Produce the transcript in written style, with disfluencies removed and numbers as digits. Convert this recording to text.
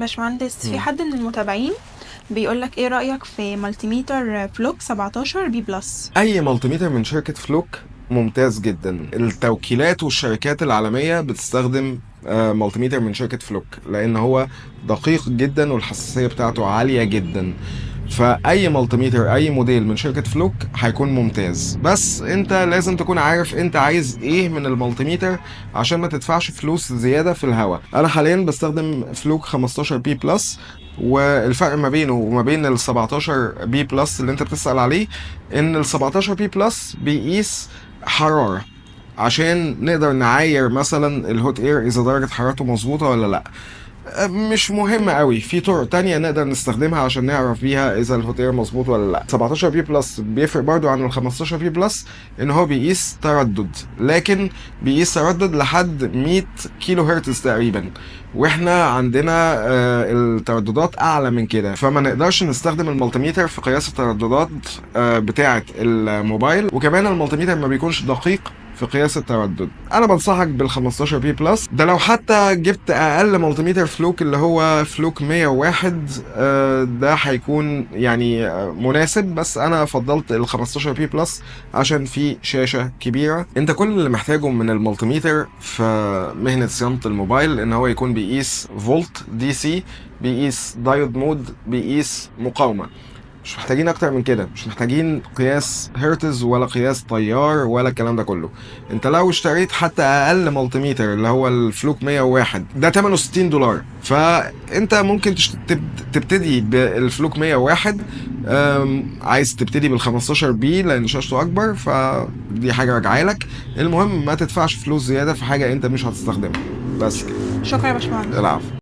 باشمهندس، في مم. حد من المتابعين بيقولك ايه رأيك في مالتيميتر فلوك 17 بي بلس؟ اي مالتيميتر من شركة فلوك ممتاز جدا. التوكيلات والشركات العالمية بتستخدم مالتيميتر من شركة فلوك لان هو دقيق جدا والحساسية بتاعته عالية جدا. فاي مالتيميتر اي موديل من شركة فلوك هيكون ممتاز، بس انت لازم تكون عارف انت عايز ايه من المالتيميتر عشان ما تدفعش فلوس زيادة في الهواء. انا حاليا بستخدم فلوك 15 بي بلس، والفرق ما بينه وما بين ال 17 بي بلس اللي انت بتسأل عليه ان ال 17 بي بلس بيقيس حرارة عشان نقدر نعاير مثلا الهوت اير اذا درجة حرارته مظبوطة ولا لا. مش مهم قوي، في طرق تانية نقدر نستخدمها عشان نعرف بيها اذا الهوت اير مظبوط ولا لا. 17 بي بلس بيفرق برضو عن ال 15 بي بلس ان هو بيقيس تردد، لكن بيقيس تردد لحد 100 كيلو هرتز تقريبا، واحنا عندنا الترددات اعلى من كده، فما نقدرش نستخدم المالتيميتر في قياس الترددات بتاعة الموبايل. وكمان المالتيميتر ما بيكونش دقيق في قياس التردد. انا بنصحك بال 15 بي بلس ده. لو حتى جبت اقل مالتيميتر فلوك اللي هو فلوك 101 ده هيكون يعني مناسب، بس انا فضلت ال 15 بي بلس عشان في شاشة كبيرة. انت كل اللي محتاجه من المالتيميتر في مهنة صيانة الموبايل ان هو يكون بيقيس فولت دي سي، بيقيس دايود مود، بيقيس مقاومة. مش محتاجين اكتر من كده، مش محتاجين قياس هرتز ولا قياس تيار ولا الكلام ده كله. انت لو اشتريت حتى اقل مالتيميتر اللي هو الفلوك 101 ده ثمنه $60، فانت ممكن تبتدي بالفلوك 101. عايز تبتدي بال 15 بي لان شاشته اكبر، فدي حاجه راجعه لك. المهم ما تدفعش فلوس زياده في حاجه انت مش هتستخدمها. بس كده. شكرا يا باشمهندس. العفو.